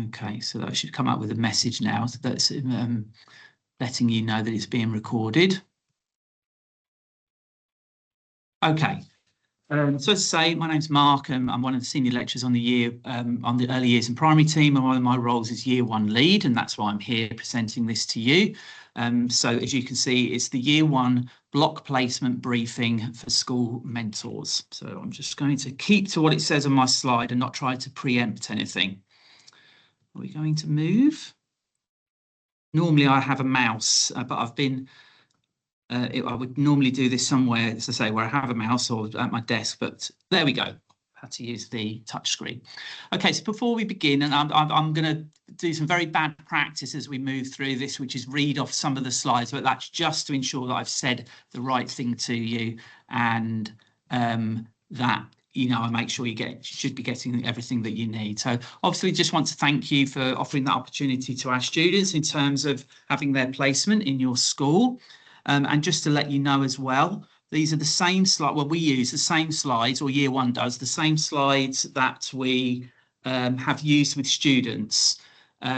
Okay, so that should come up with a message now that's letting you know that it's being recorded. Okay. So as I say, my name's Mark, and I'm one of the senior lecturers on the early years and primary team, and one of my roles is Year 1 lead, and that's why I'm here presenting this to you. So as you can see, it's the Year 1 block placement briefing for school mentors. So I'm just going to keep to what it says on my slide and not try to preempt anything. Are we going to move? Normally I have a mouse, but I've been I would normally do this somewhere, as I say, where I have a mouse or at my desk, but there we go. Had to use the touch screen. Okay, so before we begin, and I'm going to do some very bad practice as we move through this, which is read off some of the slides, but that's just to ensure that I've said the right thing to you, and that I make sure you should be getting everything that you need. So obviously just want to thank you for offering that opportunity to our students in terms of having their placement in your school. And just to let you know as well, these are the same slides, well, we use the same slides, or Year 1 does, the same slides that we have used with students,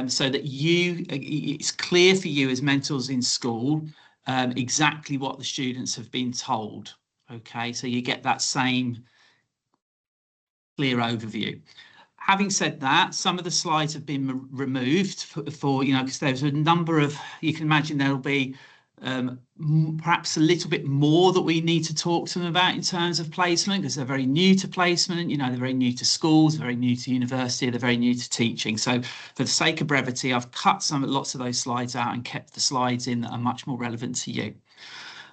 so that it's clear for you as mentors in school exactly what the students have been told. Okay, so you get that same clear overview. Having said that, some of the slides have been removed for because there's a number of, you can imagine there'll be perhaps a little bit more that we need to talk to them about in terms of placement, because they're very new to placement, they're very new to schools, very new to university, they're very new to teaching. So for the sake of brevity, I've cut lots of those slides out and kept the slides in that are much more relevant to you.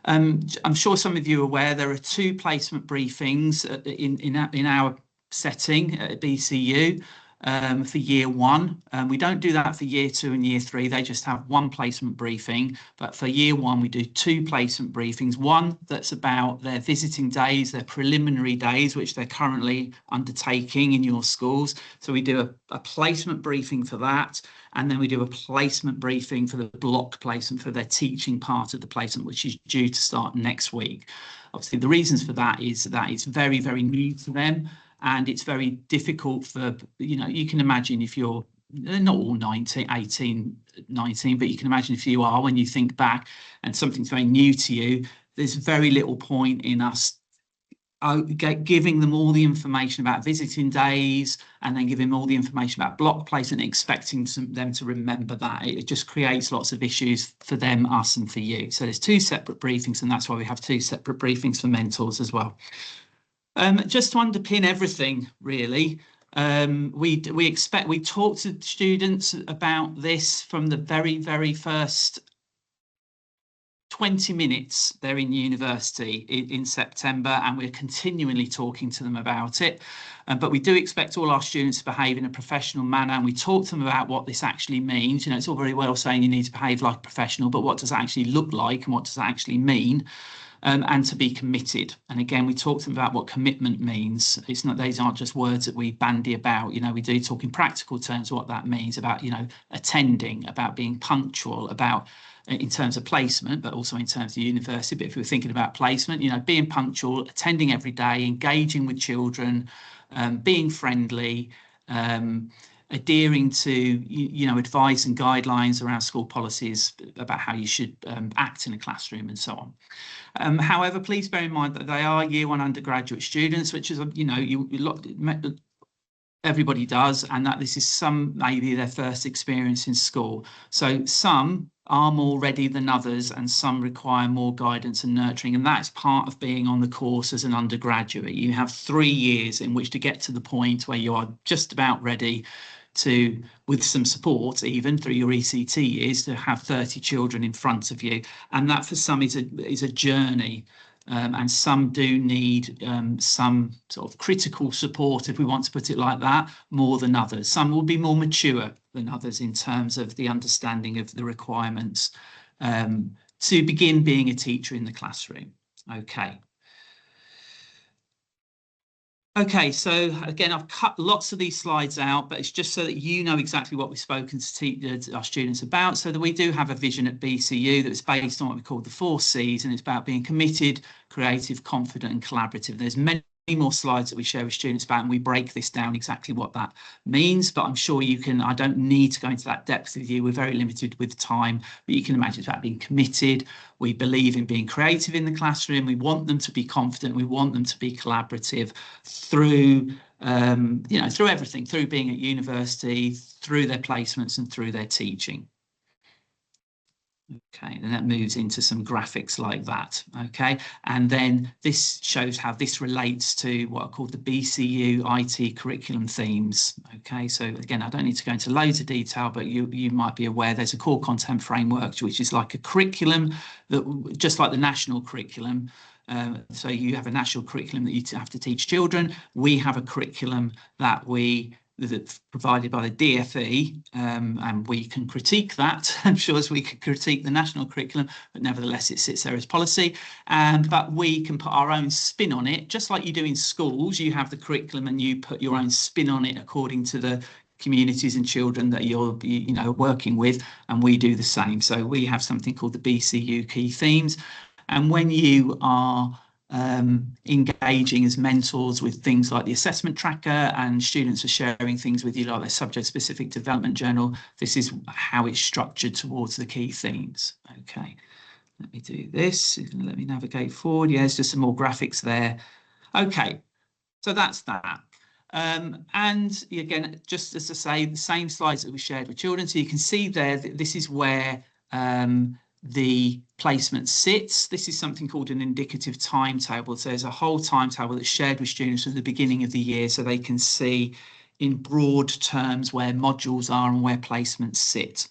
I'm sure some of you are aware there are 2 placement briefings in our setting at BCU. For Year 1. We don't do that for Year 2 and Year 3. They just have 1 placement briefing. But for Year 1, we do 2 placement briefings. One that's about their visiting days, their preliminary days, which they're currently undertaking in your schools. So we do a placement briefing for that. And then we do a placement briefing for the block placement for their teaching part of the placement, which is due to start next week. Obviously, the reasons for that is that it's very, very new to them. And it's very difficult for, you can imagine if you're not all 18, 19, but you can imagine if you are, when you think back and something's very new to you, there's very little point in us giving them all the information about visiting days and then giving them all the information about block placement and expecting them to remember that. It just creates lots of issues for them, us, and for you. So there's 2 separate briefings, and that's why we have 2 separate briefings for mentors as well. Just to underpin everything, really, we talk to students about this from the very, very first 20 minutes they're in university in September, and we're continually talking to them about it. But we do expect all our students to behave in a professional manner, and we talk to them about what this actually means. It's all very well saying you need to behave like a professional, but what does that actually look like and what does that actually mean? And to be committed. And again, we talk to them about what commitment means. It's not, these aren't just words that we bandy about. We do talk in practical terms what that means about, attending, about being punctual, about in terms of placement, but also in terms of university. But if we're thinking about placement, being punctual, attending every day, engaging with children, being friendly, adhering to advice and guidelines around school policies about how you should act in a classroom and so on. However, please bear in mind that they are Year 1 undergraduate students, which is everybody does, and that this is maybe their first experience in school. So some are more ready than others, and some require more guidance and nurturing, and that's part of being on the course as an undergraduate. You have 3 years in which to get to the point where you are just about ready to, with some support even through your ECT years, to have 30 children in front of you, and that for some is a journey. And some do need some sort of critical support, if we want to put it like that, more than others. Some will be more mature than others in terms of the understanding of the requirements to begin being a teacher in the classroom. Okay, so again, I've cut lots of these slides out, but it's just so that you know exactly what we've spoken to our students about, so that we do have a vision at BCU that's based on what we call the 4 Cs, and it's about being committed, creative, confident, and collaborative. There's many more slides that we share with students about, and we break this down exactly what that means. But I'm sure you can, I don't need to go into that depth with you. We're very limited with time, but you can imagine it's about being committed. We believe in being creative in the classroom. We want them to be confident. We want them to be collaborative through, through everything, through being at university, through their placements and through their teaching. Okay, and that moves into some graphics like that. Okay, and then this shows how this relates to what are called the BCU IT curriculum themes. Okay, so again, I don't need to go into loads of detail, but you might be aware there's a core content framework, which is like a curriculum that, just like the national curriculum. So you have a national curriculum that you have to teach children. We have a curriculum that's provided by the DfE, and we can critique that, I'm sure, as we could critique the national curriculum, but nevertheless it sits there as policy. But we can put our own spin on it, just like you do in schools. You have the curriculum and you put your own spin on it according to the communities and children that you're working with, and we do the same. So we have something called the BCU key themes, and when you are engaging as mentors with things like the assessment tracker, and students are sharing things with you like their subject-specific development journal, this is how it's structured towards the key themes. Okay, let me do this. Let me navigate forward. Yeah, there's just some more graphics there. Okay, so that's that. And again, just as I say, the same slides that we shared with children. So you can see there that this is where the placement sits. This is something called an indicative timetable. So there's a whole timetable that's shared with students at the beginning of the year, so they can see in broad terms where modules are and where placements sit.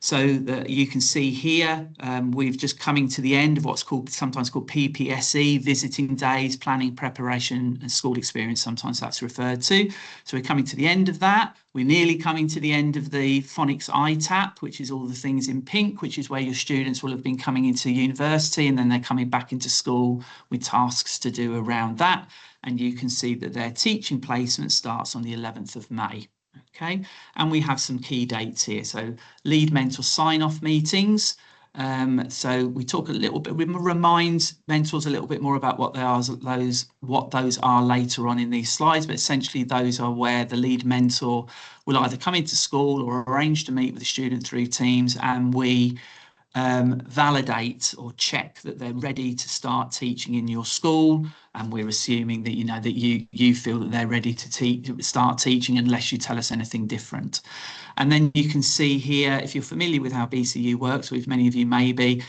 So that you can see here, we've just coming to the end of what's sometimes called PPSE, visiting days, planning, preparation, and school experience. Sometimes that's referred to. So we're coming to the end of that. We're nearly coming to the end of the phonics ITAP, which is all the things in pink, which is where your students will have been coming into university, and then they're coming back into school with tasks to do around that. And you can see that their teaching placement starts on the 11th of May. Okay, and we have some key dates here. So lead mentor sign-off meetings. So we talk a little bit, we remind mentors a little bit more about what those are later on in these slides, but essentially those are where the lead mentor will either come into school or arrange to meet with the student through Teams, and we validate or check that they're ready to start teaching in your school, and we're assuming that that you feel that they're ready to start teaching unless you tell us anything different. And then you can see here, if you're familiar with how BCU works, which many of you may be,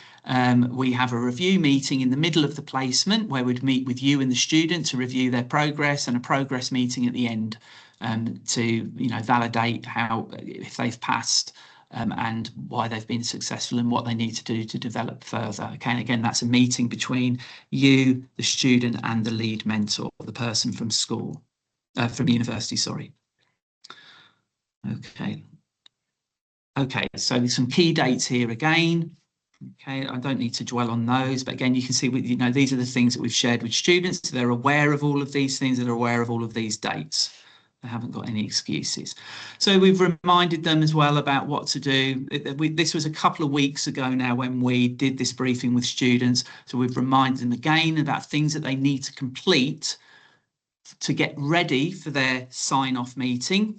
we have a review meeting in the middle of the placement where we'd meet with you and the student to review their progress, and a progress meeting at the end to validate if they've passed. And why they've been successful and what they need to do to develop further. Okay, and again, that's a meeting between you, the student, and the lead mentor, the person from school, from university, sorry. Okay, so some key dates here again. Okay, I don't need to dwell on those, but again, you can see these are the things that we've shared with students. They're aware of all of these things, they're aware of all of these dates. They haven't got any excuses. So we've reminded them as well about what to do. This was a couple of weeks ago now when we did this briefing with students. So we've reminded them again about things that they need to complete to get ready for their sign-off meeting,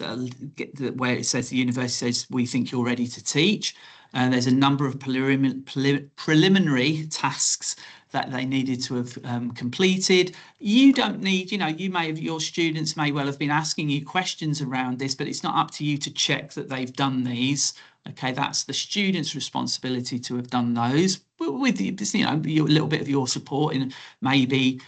where it says the university says, we think you're ready to teach. There's a number of preliminary tasks that they needed to have completed. You don't need, your students may well have been asking you questions around this, but it's not up to you to check that they've done these. Okay, that's the student's responsibility to have done those, but with a little bit of your support, and maybe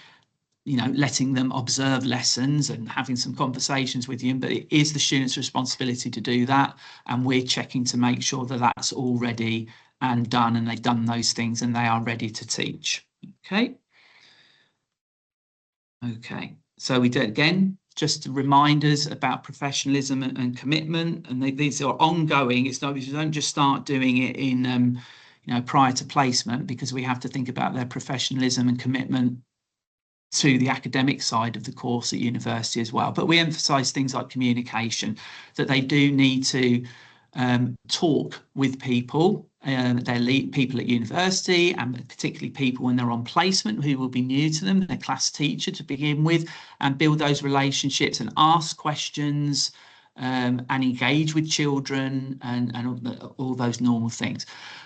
letting them observe lessons and having some conversations with you, but it is the student's responsibility to do that, and we're checking to make sure that that's all ready and done, and they've done those things and they are ready to teach. Okay, so we do again, just reminders about professionalism and commitment, and these are ongoing. It's not, you don't just start doing it in prior to placement, because we have to think about their professionalism and commitment to the academic side of the course at university as well. But we emphasize things like communication, that they do need to talk with people They're people at university, and particularly people when they're on placement who will be new to them, their class teacher to begin with, and build those relationships and ask questions and engage with children and all those normal things.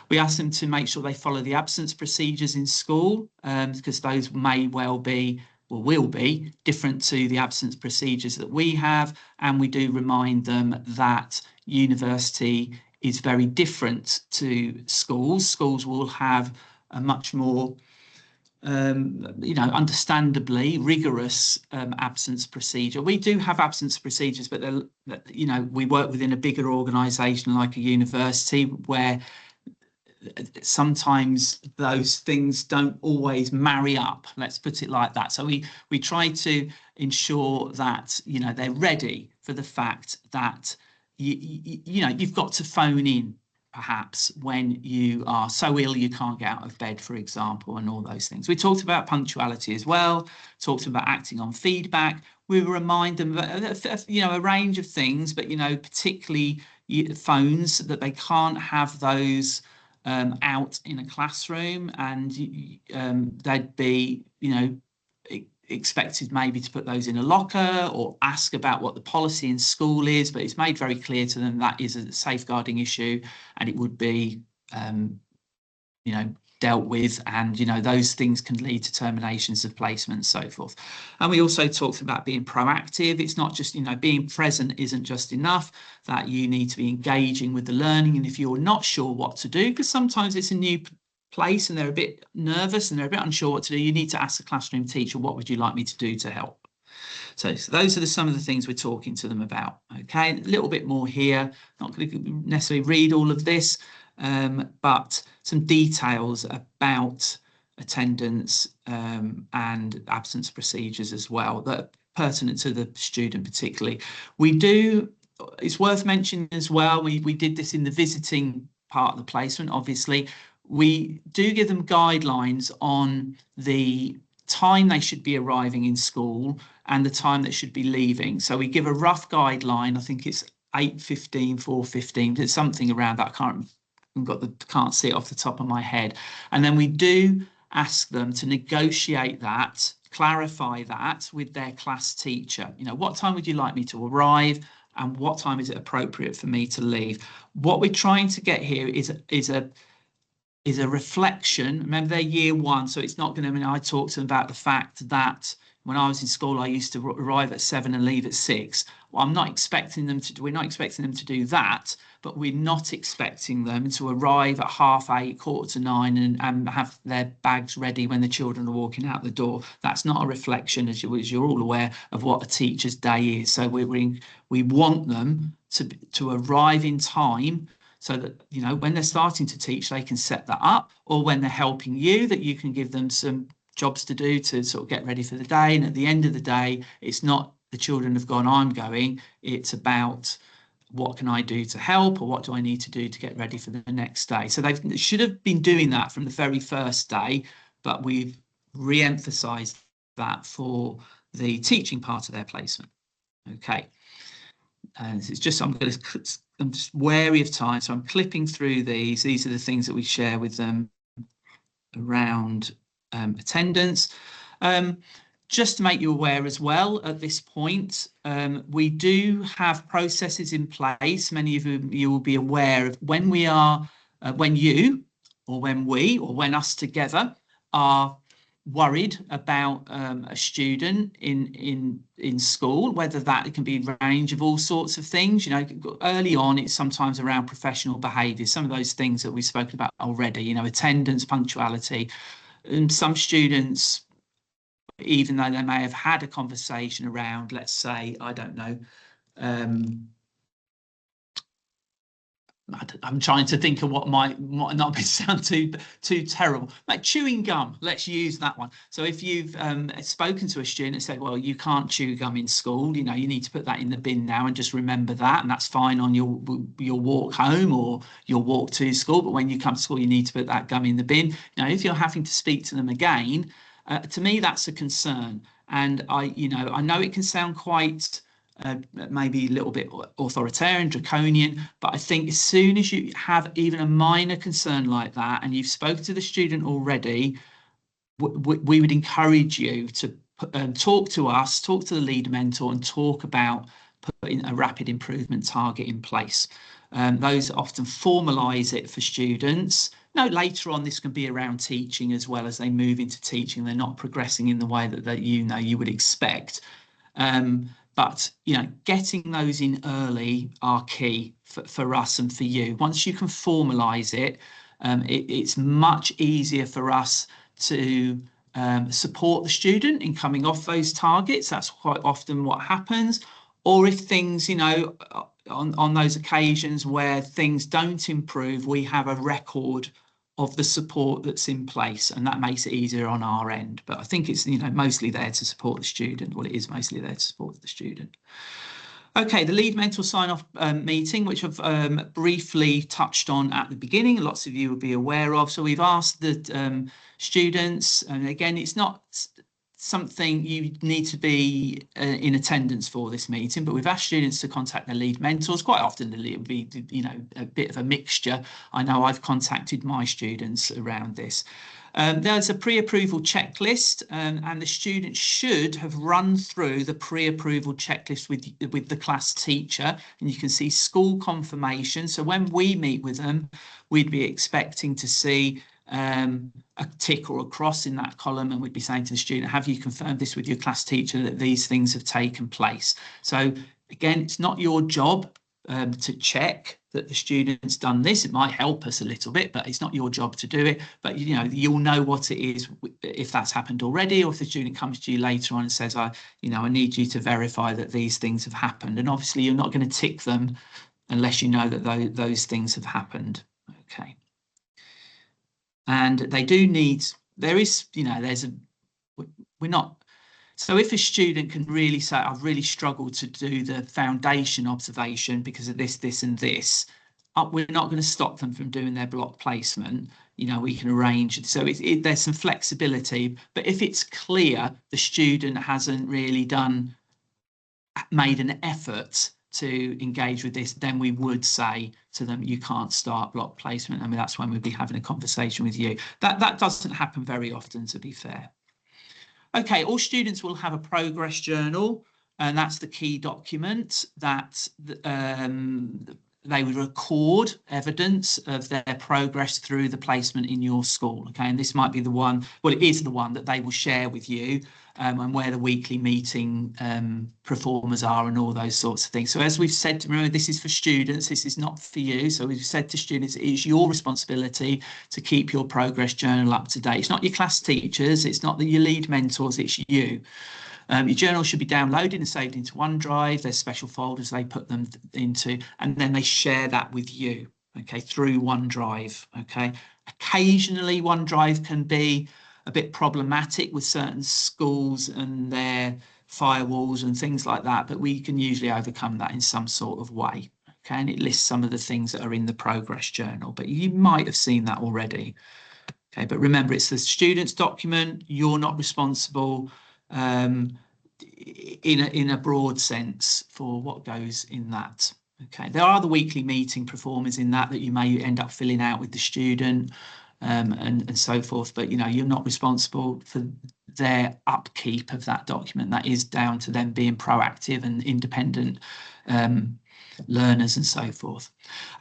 We ask them to make sure they follow the absence procedures in school, because those may well be or will be different to the absence procedures that we have. And we do remind them that university is very different to schools. Schools will have a much more, understandably rigorous absence procedure. We do have absence procedures, but we work within a bigger organisation like a university where sometimes those things don't always marry up, let's put it like that. So we try to ensure that they're ready for the fact that you've got to phone in perhaps when you are so ill you can't get out of bed, for example, and all those things. We talked about punctuality as well, talked about acting on feedback. We remind them that a range of things, but particularly phones, that they can't have those out in a classroom, and they'd be expected maybe to put those in a locker or ask about what the policy in school is, but it's made very clear to them that is a safeguarding issue and it would be dealt with, and those things can lead to terminations of placement and so forth. And we also talked about being proactive. It's not just being present isn't just enough, that you need to be engaging with the learning. And if you're not sure what to do, because sometimes it's a new place and they're a bit nervous and they're a bit unsure what to do, you need to ask the classroom teacher, what would you like me to do to help? So those are some of the things we're talking to them about. Okay, a little bit more here, not going to necessarily read all of this, but some details about attendance and absence procedures as well that are pertinent to the student particularly. It's worth mentioning as well, we did this in the visiting part of the placement, obviously. We do give them guidelines on the time they should be arriving in school and the time they should be leaving. So we give a rough guideline. I think it's 8:15, 4:15, it's something around that. Can't see it off the top of my head. And then we do ask them to negotiate that, clarify that with their class teacher. What time would you like me to arrive and what time is it appropriate for me to leave? What we're trying to get here is a reflection. Remember, they're year one, so it's not going to. I talked to them about the fact that when I was in school, I used to arrive at 7 and leave at 6. Well, we're not expecting them to do that, but we're not expecting them to arrive at 8:30, 8:45, and have their bags ready when the children are walking out the door. That's not a reflection, as you're all aware, of what a teacher's day is. So we want them to arrive in time, so that when they're starting to teach, they can set that up, or when they're helping you, that you can give them some jobs to do to sort of get ready for the day. And at the end of the day, it's not the children have gone, I'm going. It's about, what can I do to help, or what do I need to do to get ready for the next day? So they should have been doing that from the very first day, but we've re-emphasised that for the teaching part of their placement. Okay. And it's just, I'm just wary of time, so I'm clipping through these. These are the things that we share with them around attendance. Just to make you aware as well, at this point, we do have processes in place. Many of you will be aware of when we are, when you, or when we, or when us together are worried about a student in school, whether that can be a range of all sorts of things. Early on, it's sometimes around professional behaviour, some of those things that we've spoken about already, attendance, punctuality. And some students, even though they may have had a conversation around, let's say, I don't know, I'm trying to think of what might not sound too terrible, like chewing gum. Let's use that one. So if you've spoken to a student and said, well, you can't chew gum in school, you need to put that in the bin now, and just remember that, and that's fine on your walk home or your walk to school, but when you come to school, you need to put that gum in the bin. If you're having to speak to them again, to me, that's a concern. And I know it can sound quite maybe a little bit authoritarian, draconian. But I think as soon as you have even a minor concern like that, and you've spoken to the student already, we would encourage you to talk to us, talk to the lead mentor, and talk about putting a rapid improvement target in place. Those often formalise it for students. Now, later on, this can be around teaching as well as they move into teaching. They're not progressing in the way that you would expect. But getting those in early are key for us and for you. Once you can formalise it, it's much easier for us to support the student in coming off those targets. That's quite often what happens. Or if things, on those occasions where things don't improve, we have a record of the support that's in place, and that makes it easier on our end. But I think it's mostly there to support the student. Well, it is mostly there to support the student. Okay, the lead mentor sign-off meeting, which I've briefly touched on at the beginning, lots of you will be aware of. So we've asked the students, and again, it's not something you need to be in attendance for this meeting, but we've asked students to contact their lead mentors. Quite often it will be a bit of a mixture. I know I've contacted my students around this. There's a pre-approval checklist, and the student should have run through the pre-approval checklist with the class teacher, and you can see school confirmation. So when we meet with them, we'd be expecting to see a tick or a cross in that column, and we'd be saying to the student, have you confirmed this with your class teacher that these things have taken place? So again, it's not your job to check that the student's done this. It might help us a little bit, but it's not your job to do it. But you'll know what it is if that's happened already, or if the student comes to you later on and says, I need you to verify that these things have happened. And obviously you're not going to tick them unless you know that those things have happened. Okay. And they do need, we're not, so if a student can really say, I've really struggled to do the foundation observation because of this, this and this, we're not going to stop them from doing their block placement. We can arrange. So there's some flexibility, but if it's clear the student hasn't really made an effort to engage with this, then we would say to them, you can't start block placement. I mean, that's when we'd be having a conversation with you. That doesn't happen very often, to be fair. Okay, all students will have a progress journal, and that's the key document that they would record evidence of their progress through the placement in your school. Okay, and this might be the one, well, it is the one that they will share with you, and where the weekly meeting performers are and all those sorts of things. So as we've said, remember, this is for students, this is not for you. So we've said to students, it is your responsibility to keep your progress journal up to date. It's not your class teachers, it's not your lead mentors, it's you. Your journal should be downloaded and saved into OneDrive. There's special folders they put them into, and then they share that with you, okay, through OneDrive, okay. Occasionally, OneDrive can be a bit problematic with certain schools and their firewalls and things like that, but we can usually overcome that in some sort of way, okay. And it lists some of the things that are in the progress journal, but you might have seen that already, okay. But remember, it's the student's document. You're not responsible in a broad sense for what goes in that. Okay, there are the weekly meeting performers in that you may end up filling out with the student and so forth, but you're not responsible for their upkeep of that document. That is down to them being proactive and independent learners and so forth.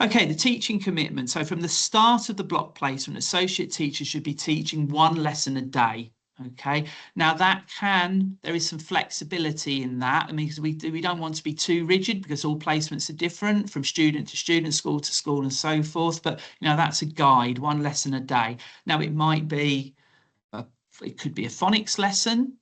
Okay, the teaching commitment. So from the start of the block placement, associate teachers should be teaching one lesson a day. Okay, now there is some flexibility in that. I mean, because we don't want to be too rigid, because all placements are different from student to student, school to school and so forth. But that's a guide, one lesson a day. Now it might be, it could be a phonics lesson,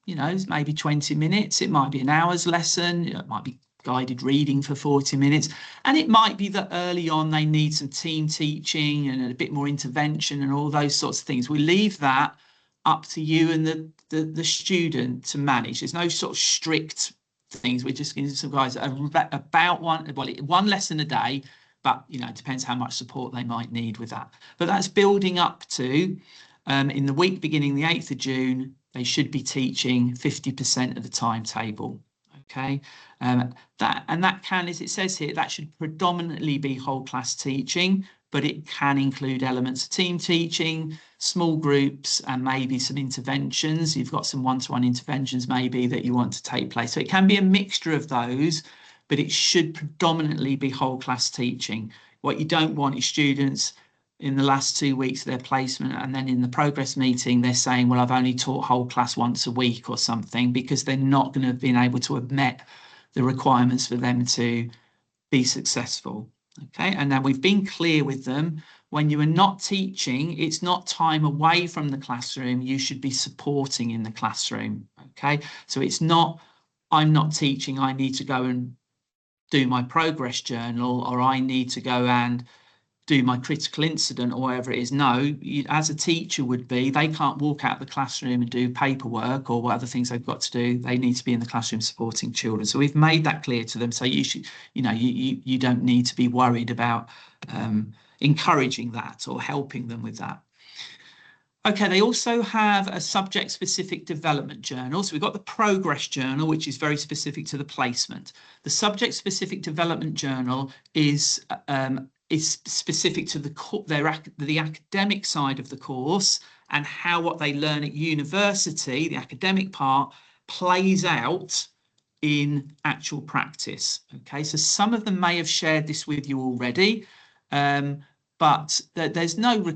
maybe 20 minutes. It might be an hour's lesson. It might be guided reading for 40 minutes. And it might be that early on they need some team teaching and a bit more intervention and all those sorts of things. We leave that up to you and the student to manage. There's no sort of strict things. We're just giving some guys about one lesson a day, but it depends how much support they might need with that. But that's building up to in the week beginning the 8th of June, they should be teaching 50% of the timetable. Okay, that can, as it says here, that should predominantly be whole class teaching, but it can include elements of team teaching, small groups, and maybe some interventions. You've got some one-to-one interventions maybe that you want to take place. So it can be a mixture of those, but it should predominantly be whole class teaching. What you don't want is students in the last 2 weeks of their placement, and then in the progress meeting they're saying, well, I've only taught whole class once a week or something, because they're not going to have been able to have met the requirements for them to be successful. Okay, and now we've been clear with them, when you are not teaching, it's not time away from the classroom, you should be supporting in the classroom. Okay, so it's not, I'm not teaching, I need to go and do my progress journal, or I need to go and do my critical incident, or whatever it is. No, you, as a teacher would be, they can't walk out the classroom and do paperwork or what other things they've got to do. They need to be in the classroom supporting children. So we've made that clear to them. So you should, you know, you don't need to be worried about encouraging that or helping them with that. Okay, they also have a subject-specific development journal. So we've got the progress journal, which is very specific to the placement. The subject-specific development journal is specific to the academic side of the course, and how what they learn at university, the academic part, plays out in actual practice. Okay, so some of them may have shared this with you already, but there's no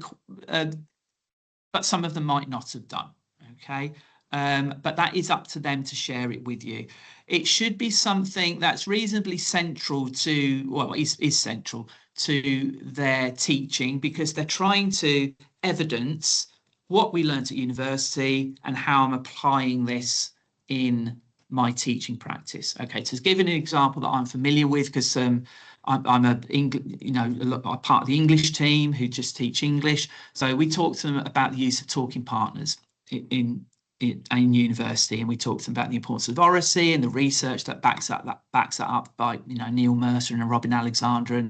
but some of them might not have done. Okay, but that is up to them to share it with you. It should be something that's reasonably central to, well, is central to their teaching, because they're trying to evidence what we learnt at university and how I'm applying this in my teaching practice. Okay, to give an example that I'm familiar with, because I'm a part of the English team who just teach English. So we talk to them about the use of talking partners in university, and we talk to them about the importance of oracy and the research that backs that up by, you know, Neil Mercer and Robin Alexander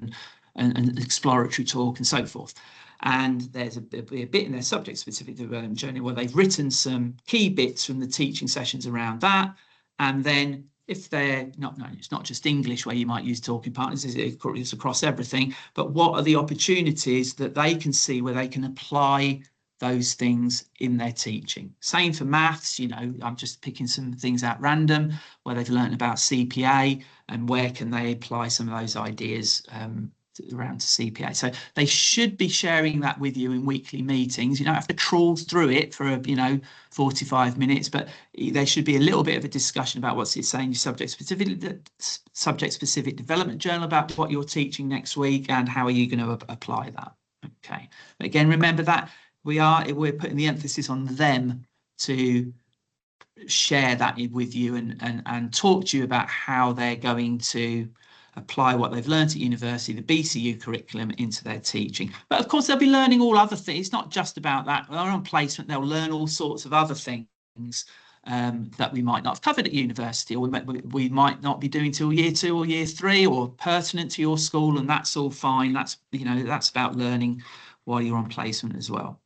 and exploratory talk and so forth. And there's a bit in their subject-specific development journey where they've written some key bits from the teaching sessions around that. And then if they're not, no, it's not just English where you might use talking partners, it's across everything, but what are the opportunities that they can see where they can apply those things in their teaching? Same for maths, you know, I'm just picking some things at random where they've learned about CPA and where can they apply some of those ideas around to CPA. So they should be sharing that with you in weekly meetings. You don't have to trawl through it for 45 minutes, but there should be a little bit of a discussion about what's it saying, your subject-specific development journal, about what you're teaching next week and how are you going to apply that. Okay, but again, remember that we're putting the emphasis on them to share that with you and talk to you about how they're going to apply what they've learned at university, the BCU curriculum, into their teaching. But of course, they'll be learning all other things. It's not just about that. When they're on placement, they'll learn all sorts of other things that we might not have covered at university, or we might not be doing till year 2 or year 3, or pertinent to your school, and that's all fine. That's, you know, that's about learning while you're on placement as well.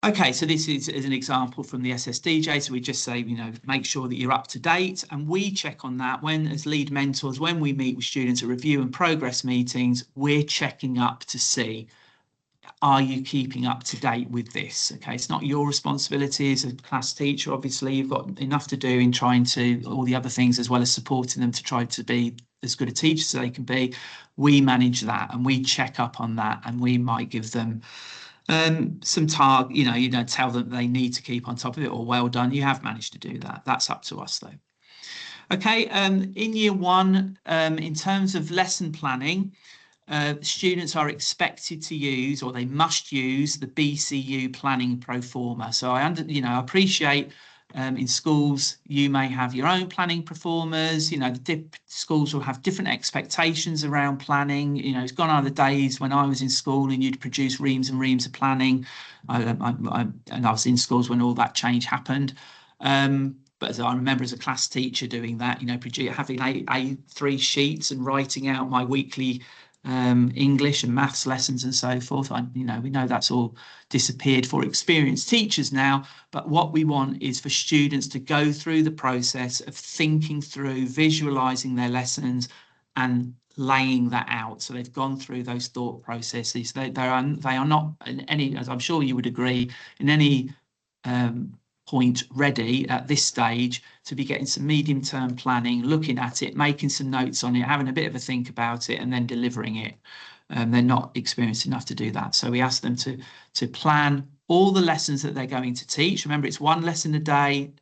Okay, so this is an example from the SSDJ. So we just say, you know, make sure that you're up to date, and we check on that when, as lead mentors, when we meet with students at review and progress meetings, we're checking up to see, are you keeping up to date with this? Okay, it's not your responsibility as a class teacher. Obviously, you've got enough to do in trying to all the other things, as well as supporting them to try to be as good a teacher as they can be. We manage that and we check up on that, and we might give them some target, you don't tell them they need to keep on top of it, or well done, you have managed to do that. That's up to us though. Okay, in year 1, in terms of lesson planning, students are expected to use, or they must use, the BCU planning pro forma. So I appreciate in schools you may have your own planning performers. The schools will have different expectations around planning. It's gone are the days when I was in school and you'd produce reams and reams of planning. And I was in schools when all that change happened. But as I remember as a class teacher doing that, having A3 sheets and writing out my weekly English and maths lessons and so forth. We know that's all disappeared for experienced teachers now, but what we want is for students to go through the process of thinking through, visualizing their lessons and laying that out. So they've gone through those thought processes. They are not in any, as I'm sure you would agree, in any point ready at this stage to be getting some medium-term planning, looking at it, making some notes on it, having a bit of a think about it, and then delivering it. They're not experienced enough to do that. So we ask them to plan all the lessons that they're going to teach. Remember, it's one lesson a day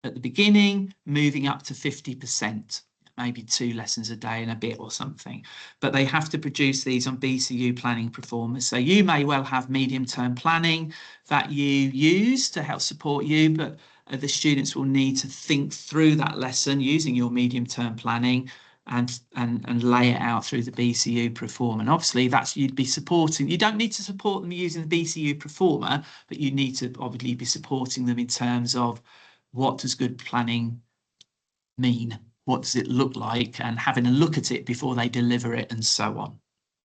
at the beginning, moving up to 50%. Maybe 2 lessons a day and a bit or something, but they have to produce these on BCU planning performers. So you may well have medium-term planning that you use to help support you, but the students will need to think through that lesson using your medium-term planning and lay it out through the BCU performer. And obviously you'd be supporting, you don't need to support them using the BCU performer, but you need to obviously be supporting them in terms of what does good planning mean? What does it look like, and having a look at it before they deliver it, and so on.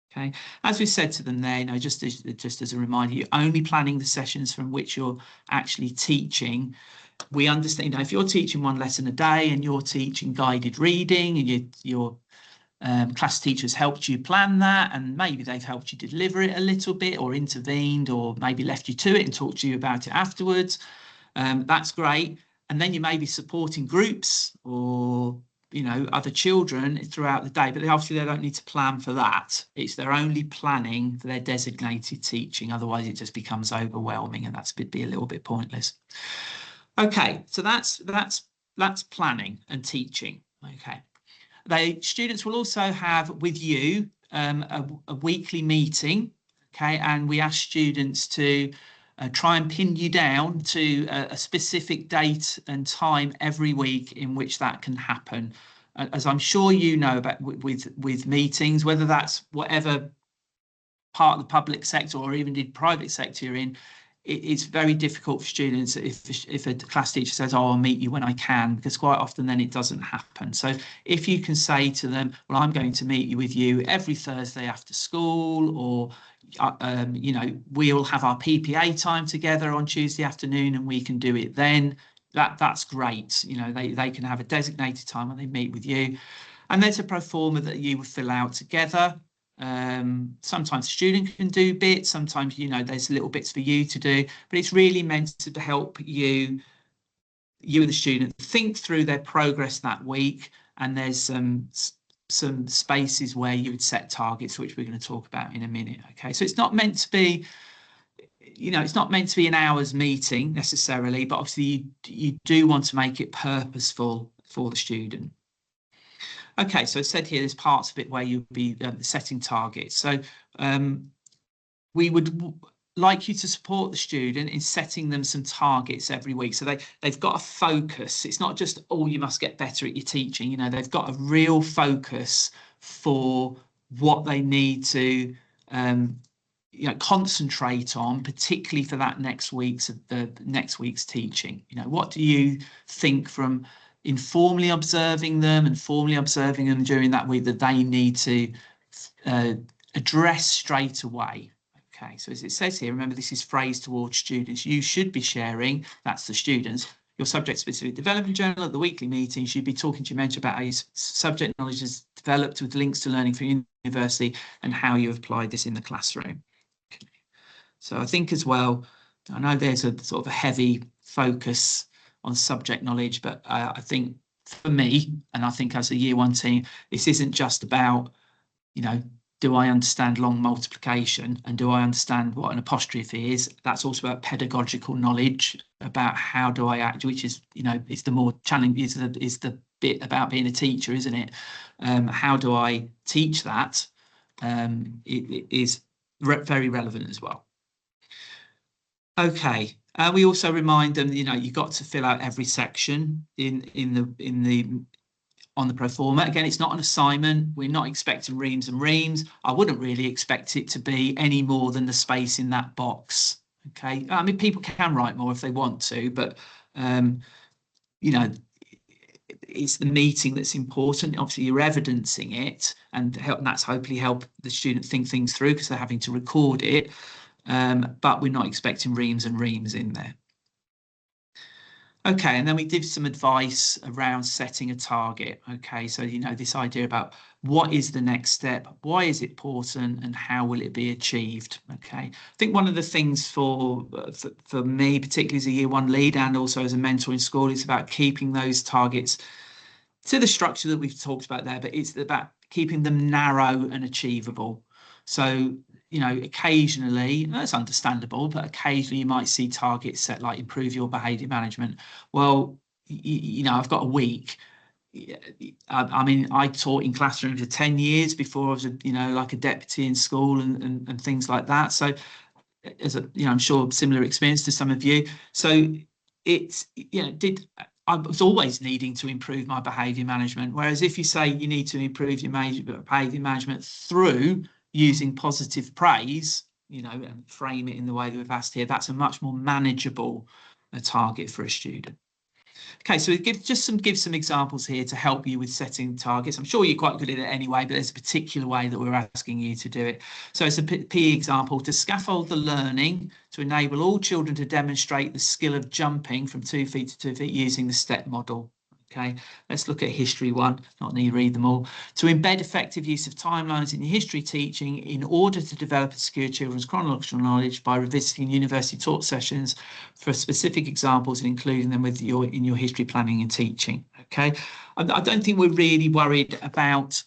Okay, as we said to them there, just as a reminder, you're only planning the sessions from which you're actually teaching. We understand, if you're teaching 1 lesson a day and you're teaching guided reading and your class teachers helped you plan that, and maybe they've helped you deliver it a little bit or intervened or maybe left you to it and talked to you about it afterwards, that's great. And then you may be supporting groups or other children throughout the day, but obviously they don't need to plan for that. They're only planning for their designated teaching. Otherwise it just becomes overwhelming, and that's be a little bit pointless. Okay, so that's planning and teaching. Okay, students will also have with you a weekly meeting. Okay, and we ask students to try and pin you down to a specific date and time every week in which that can happen. As I'm sure you know about with meetings, whether that's whatever part of the public sector or even the private sector you're in, it's very difficult for students if a class teacher says, "Oh, I'll meet you when I can," because quite often then it doesn't happen. So if you can say to them, "Well, I'm going to meet with you every Thursday after school," or we'll have our PPA time together on Tuesday afternoon and we can do it then, that's great. They can have a designated time when they meet with you, and there's a pro forma that you will fill out together. Sometimes the student can do bits, sometimes there's little bits for you to do, but it's really meant to help you and the student think through their progress that week. And there's some spaces where you would set targets, which we're going to talk about in a minute. Okay, so it's not meant to be it's not meant to be an hour's meeting necessarily, but obviously you do want to make it purposeful for the student. Okay, so it said here there's parts of it where you'll be setting targets. So we would like you to support the student in setting them some targets every week. So they've got a focus. It's not just, oh, you must get better at your teaching. They've got a real focus for what they need to concentrate on, particularly for that next week's teaching. What do you think from informally observing them and formally observing them during that week that they need to address straight away? Okay, so as it says here, remember this is phrased towards students. You should be sharing, that's the students, your subject-specific development journal at the weekly meetings. You'd be talking to your mentor about how your subject knowledge is developed with links to learning from university and how you applied this in the classroom. Okay. So I think as well, I know there's a sort of a heavy focus on subject knowledge, but I think for me, and I think as a year 1 team, this isn't just about, do I understand long multiplication and do I understand what an apostrophe is? That's also about pedagogical knowledge, about how do I act, which is, is the more challenging, is the bit about being a teacher, isn't it? How do I teach that? It is very relevant as well. Okay, we also remind them, you've got to fill out every section on the pro forma. Again, it's not an assignment. We're not expecting reams and reams. I wouldn't really expect it to be any more than the space in that box. Okay, I mean, people can write more if they want to, but it's the meeting that's important. Obviously, you're evidencing it, and that's hopefully help the student think things through because they're having to record it. But we're not expecting reams and reams in there. Okay, and then we give some advice around setting a target. Okay, so this idea about what is the next step, why is it important, and how will it be achieved? Okay, I think one of the things for me, particularly as a year one lead and also as a mentor in school, is about keeping those targets to the structure that we've talked about there, but it's about keeping them narrow and achievable. So occasionally, that's understandable, but occasionally you might see targets set like improve your behaviour management. Well, I've got a week. I mean, I taught in classrooms for 10 years before I was, like a deputy in school and things like that. So, as I'm sure similar experience to some of you. So it's, I was always needing to improve my behaviour management. Whereas if you say you need to improve your behaviour management through using positive praise, and frame it in the way that we've asked here, that's a much more manageable target for a student. Okay, so give some examples here to help you with setting targets. I'm sure you're quite good at it anyway, but there's a particular way that we're asking you to do it. So it's a PE example: to scaffold the learning to enable all children to demonstrate the skill of jumping from 2 feet to 2 feet using the STEP model. Okay, let's look at history one, not need to read them all. To embed effective use of timelines in your history teaching in order to develop and secure children's chronological knowledge by revisiting university taught sessions for specific examples and including them in your history planning and teaching. Okay, I don't think we're really worried about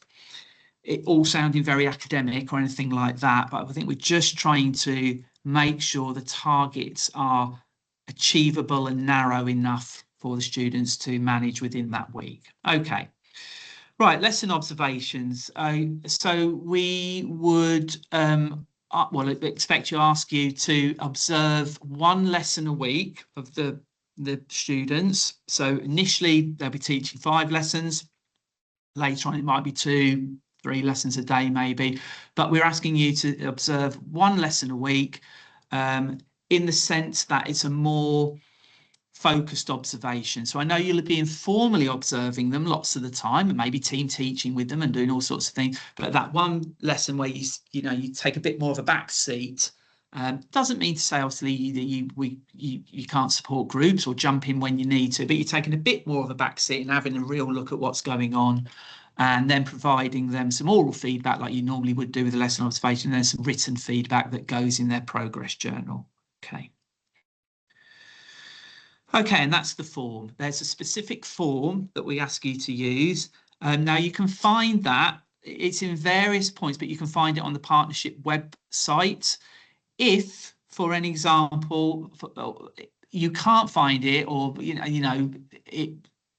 it all sounding very academic or anything like that, but I think we're just trying to make sure the targets are achievable and narrow enough for the students to manage within that week. Okay, right, lesson observations. So we would expect to ask you to observe one lesson a week of the students. So initially they'll be teaching 5 lessons. Later on it might be 2, 3 lessons a day maybe, but we're asking you to observe one lesson a week in the sense that it's a more focused observation. So I know you'll be informally observing them lots of the time and maybe team teaching with them and doing all sorts of things, but that one lesson where you take a bit more of a back seat doesn't mean to say obviously that you can't support groups or jump in when you need to, but you're taking a bit more of a back seat and having a real look at what's going on, and then providing them some oral feedback like you normally would do with a lesson observation, and then some written feedback that goes in their progress journal. Okay, and that's the form. There's a specific form that we ask you to use. Now you can find that, it's in various points, but you can find it on the partnership website. If, for an example, you can't find it, or I know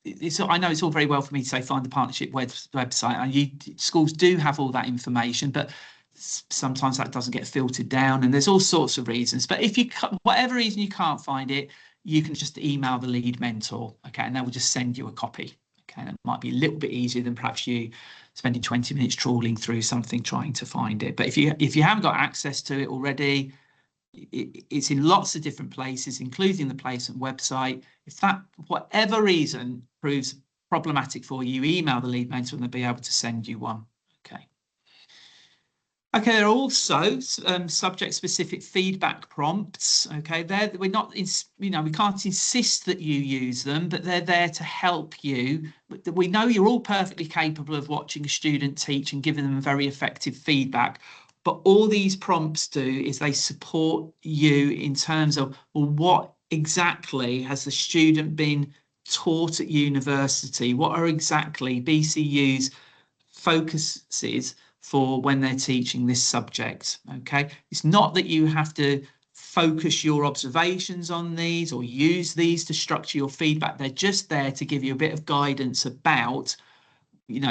it's all very well for me to say find the partnership website, and schools do have all that information, but sometimes that doesn't get filtered down, and there's all sorts of reasons. But if whatever reason you can't find it, you can just email the lead mentor, okay, and they will just send you a copy. Okay, that might be a little bit easier than perhaps you spending 20 minutes trawling through something trying to find it. But if you haven't got access to it already, it's in lots of different places, including the placement website. If that, for whatever reason, proves problematic for you, email the lead mentor and they'll be able to send you one. Okay, there are also subject-specific feedback prompts. Okay, we can't insist that you use them, but they're there to help you. We know you're all perfectly capable of watching a student teach and giving them very effective feedback. But all these prompts do is they support you in terms of, well, what exactly has the student been taught at university? What are exactly BCU's focuses for when they're teaching this subject? Okay, it's not that you have to focus your observations on these or use these to structure your feedback. They're just there to give you a bit of guidance about,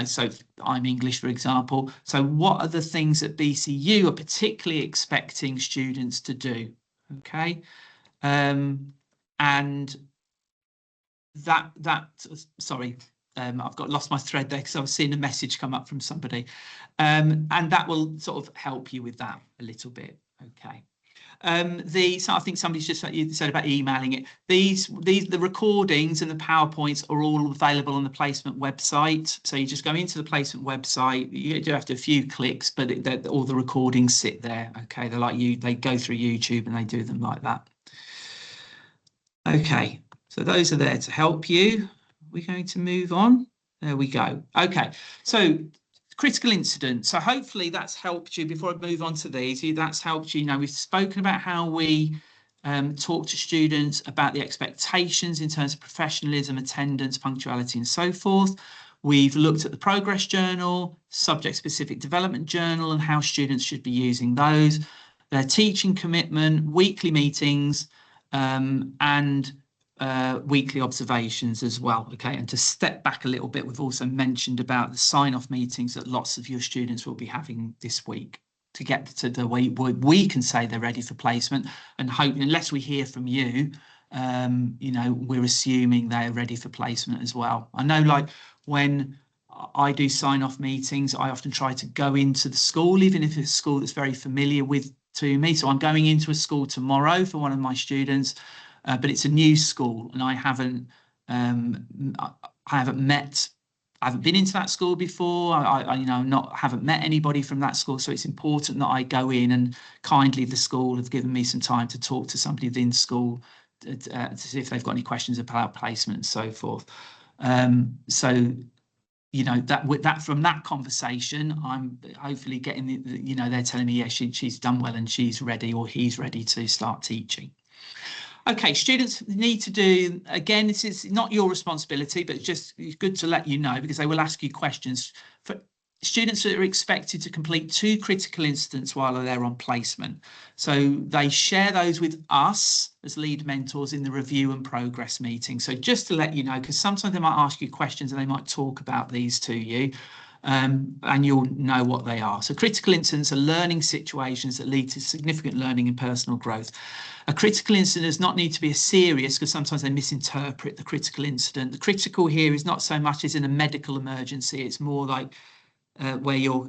so I'm English, for example. So what are the things that BCU are particularly expecting students to do? Okay, and sorry, I've lost my thread there because I was seeing a message come up from somebody, and that will sort of help you with that a little bit. Okay, So I think somebody's just said about emailing it. The recordings and the PowerPoints are all available on the placement website. So you just go into the placement website. You do have to do a few clicks, but all the recordings sit there. Okay, they're like they go through YouTube and they do them like that. Okay, so those are there to help you. We're going to move on. There we go. Okay, so critical incident. So hopefully that's helped you. Before I move on to these, that's helped you. We've spoken about how we talk to students about the expectations in terms of professionalism, attendance, punctuality, and so forth. We've looked at the progress journal, subject-specific development journal, and how students should be using those, their teaching commitment, weekly meetings, and weekly observations as well. Okay, and to step back a little bit, we've also mentioned about the sign-off meetings that lots of your students will be having this week to get to the way we can say they're ready for placement, and hope, unless we hear from you, we're assuming they're ready for placement as well. I know, like, when I do sign-off meetings, I often try to go into the school, even if it's a school that's very familiar to me. So I'm going into a school tomorrow for one of my students, but it's a new school, and I haven't been into that school before. Haven't met anybody from that school, so it's important that I go in, and kindly the school have given me some time to talk to somebody within school to see if they've got any questions about placement and so forth. That from that conversation, I'm hopefully getting they're telling me, yeah, she's done well and she's ready, or he's ready to start teaching. Okay, students need to do, again, this is not your responsibility, but it's good to let you know, because they will ask you questions. For students that are expected to complete 2 critical incidents while they're on placement. So they share those with us as lead mentors in the review and progress meeting. So just to let you know, because sometimes they might ask you questions and they might talk about these to you. And you'll know what they are. So critical incidents are learning situations that lead to significant learning and personal growth. A critical incident does not need to be a serious, because sometimes they misinterpret the critical incident. The critical here is not so much as in a medical emergency. It's more like where you're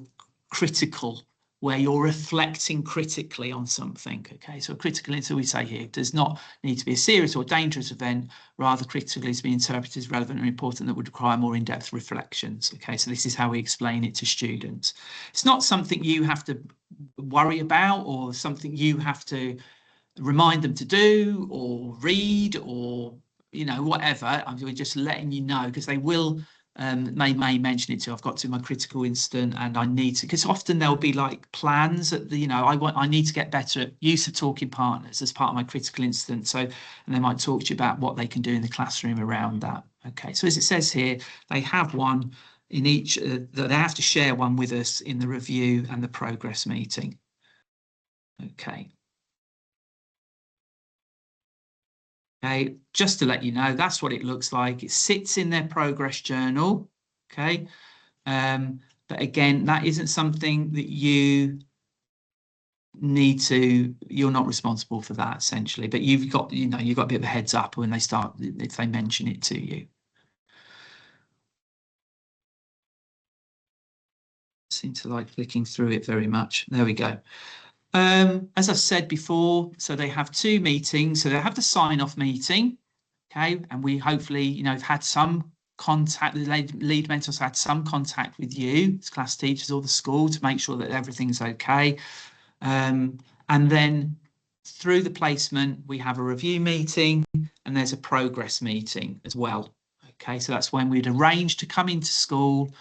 critical, where you're reflecting critically on something. Okay, so a critical incident, we say here, does not need to be a serious or dangerous event, rather critically to be interpreted as relevant and important that would require more in-depth reflections. Okay, so this is how we explain it to students. It's not something you have to worry about, or something you have to remind them to do or read, or whatever. We're just letting you know, because they will may mention it too. I've got to my critical incident and I need to, because often there'll be like plans that I need to get better at use of talking partners as part of my critical incident. So, and they might talk to you about what they can do in the classroom around that. Okay, so as it says here, they have one in each, they have to share one with us in the review and the progress meeting. Okay. Okay, just to let you know, that's what it looks like. It sits in their progress journal. Okay, but again, that isn't something that you need to. You're not responsible for that, essentially. But you've got a bit of a heads up when they start, if they mention it to you. Seem to like clicking through it very much. There we go. As I said before, so they have 2 meetings. So they have the sign-off meeting, okay, and we hopefully, have had some contact. The lead mentors had some contact with you, as class teachers, or the school, to make sure that everything's okay. And then through the placement, we have a review meeting, and there's a progress meeting as well. Okay, so that's when we'd arrange to come into school.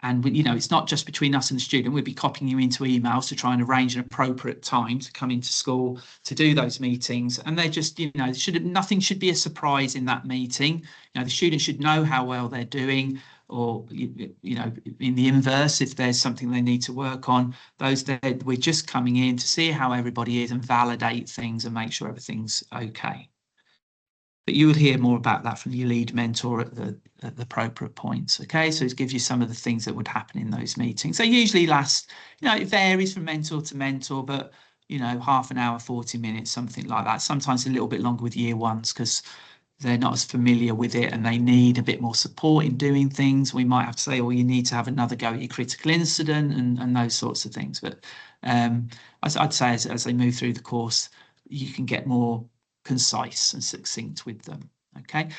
And it's not just between us and the student. We'd be copying you into emails to try and arrange an appropriate time to come into school to do those meetings. And they're just, nothing should be a surprise in that meeting. The student should know how well they're doing, or in the inverse, if there's something they need to work on. We're just coming in to see how everybody is and validate things and make sure everything's okay. But you will hear more about that from your lead mentor at the appropriate points. Okay, so it gives you some of the things that would happen in those meetings. They usually last, it varies from mentor to mentor, but half an hour, 40 minutes, something like that. Sometimes a little bit longer with year ones, because they're not as familiar with it and they need a bit more support in doing things, we might have to say, well, you need to have another go at your critical incident and those sorts of things. But I'd say as they move through the course, you can get more concise and succinct with them. Okay,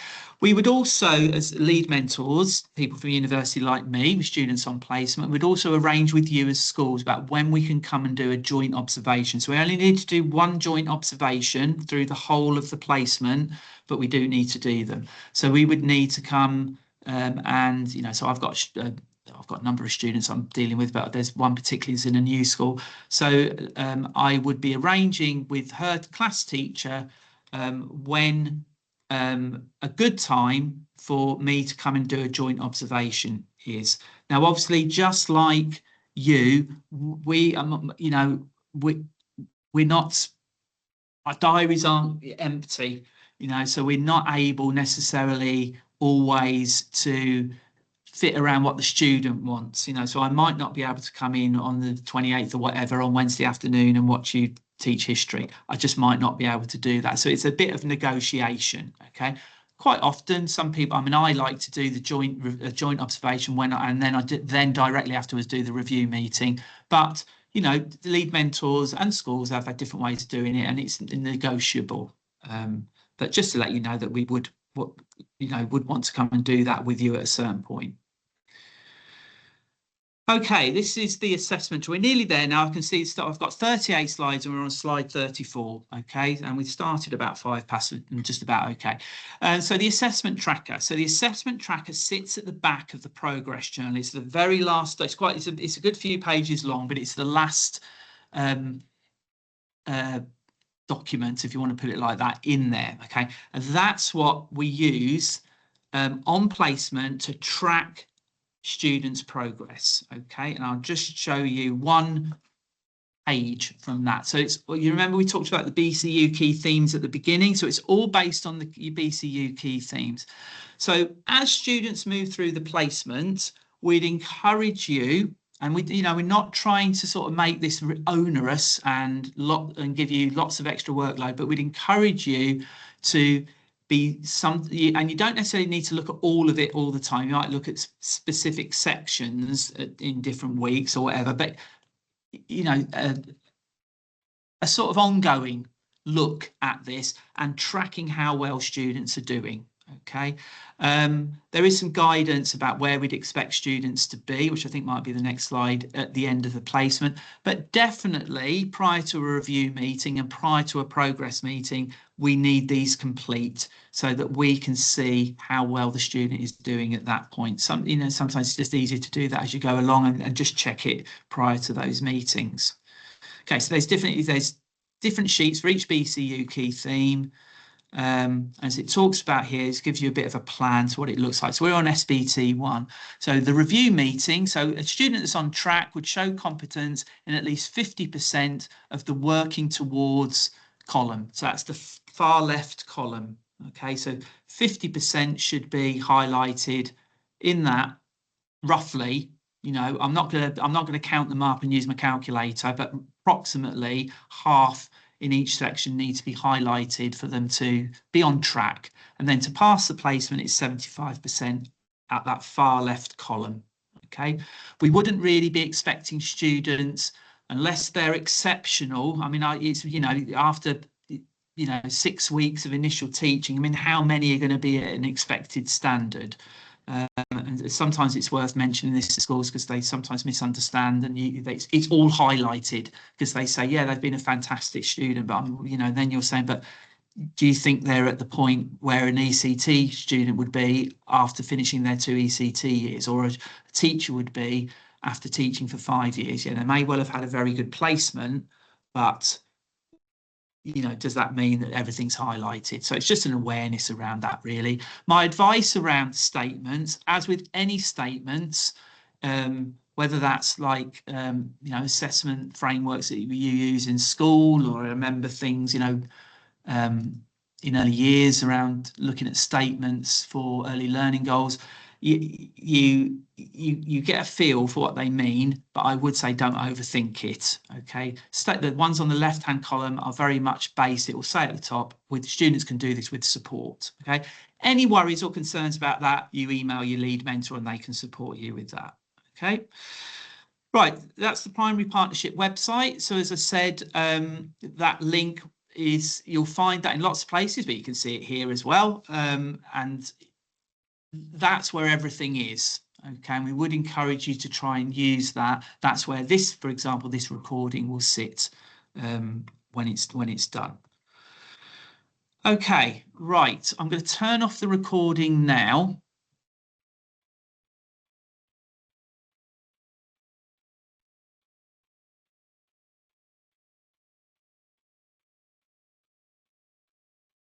we would also, as lead mentors, people from university like me, with students on placement, would also arrange with you as schools about when we can come and do a joint observation. So we only need to do one joint observation through the whole of the placement, but we do need to do them. So we would need to come and, you know, so I've got a number of students I'm dealing with, but there's one particularly is in a new school. So I would be arranging with her class teacher when a good time for me to come and do a joint observation is. Now, obviously, just like you, we're not, our diaries aren't empty, you know, so we're not able necessarily always to fit around what the student wants, you know, so I might not be able to come in on the 28th or whatever on Wednesday afternoon and watch you teach history. I just might not be able to do that. So it's a bit of negotiation. Okay. Quite often, some people, I mean, I like to do the joint observation and then then directly afterwards do the review meeting. But, you know, the lead mentors and schools have had different ways of doing it, and it's negotiable. But just to let you know that we would want to come and do that with you at a certain point. Okay, this is the assessment. We're nearly there now. I can see I've got 38 slides and we're on slide 34. Okay, and we started about 5 past and just about okay. So the assessment tracker. So the assessment tracker sits at the back of the progress journal. It's the very last. It's a good few pages long, but it's the last document, if you want to put it like that, in there. Okay, and that's what we use on placement to track students' progress. Okay, and I'll just show you one page from that. So it's, you remember we talked about the BCU key themes at the beginning, so it's all based on the BCU key themes. So as students move through the placement, we'd encourage you, and we're not trying to sort of make this onerous and give you lots of extra workload, but we'd encourage you to be and you don't necessarily need to look at all of it all the time. You might look at specific sections in different weeks or whatever, but you know, a sort of ongoing look at this and tracking how well students are doing. Okay, there is some guidance about where we'd expect students to be, which I think might be the next slide at the end of the placement, but definitely prior to a review meeting and prior to a progress meeting, we need these complete so that we can see how well the student is doing at that point. Sometimes it's just easier to do that as you go along and just check it prior to those meetings. Okay, so there's different sheets for each BCU key theme. As it talks about here, it gives you a bit of a plan to what it looks like. So we're on SBT1. So the review meeting, so a student that's on track would show competence in at least 50% of the working towards column. So that's the far left column. Okay, so 50% should be highlighted in that roughly. You know, I'm not gonna count them up and use my calculator, but approximately half in each section need to be highlighted for them to be on track. And then to pass the placement, it's 75% at that far left column. Okay, we wouldn't really be expecting students, unless they're exceptional. I mean, it's, you know, after 6 weeks of initial teaching, I mean, how many are going to be at an expected standard? And sometimes it's worth mentioning this to schools because they sometimes misunderstand, and it's all highlighted because they say, yeah, they've been a fantastic student, but then you're saying, but do you think they're at the point where an ECT student would be after finishing their 2 ECT years, or a teacher would be after teaching for 5 years? Yeah, they may well have had a very good placement, but does that mean that everything's highlighted? So it's just an awareness around that, really. My advice around statements, as with any statements, whether that's like, assessment frameworks that you use in school, or I remember things, in early years around looking at statements for early learning goals, you get a feel for what they mean, but I would say don't overthink it. Okay, the ones on the left-hand column are very much based. It will say at the top, with students can do this with support. Okay, any worries or concerns about that, you email your lead mentor and they can support you with that. Okay. Right, that's the primary partnership website. So as I said, that link you'll find that in lots of places, but you can see it here as well. And that's where everything is. Okay, and we would encourage you to try and use that. That's where this, for example, this recording will sit when it's done. Okay, right. I'm going to turn off the recording now.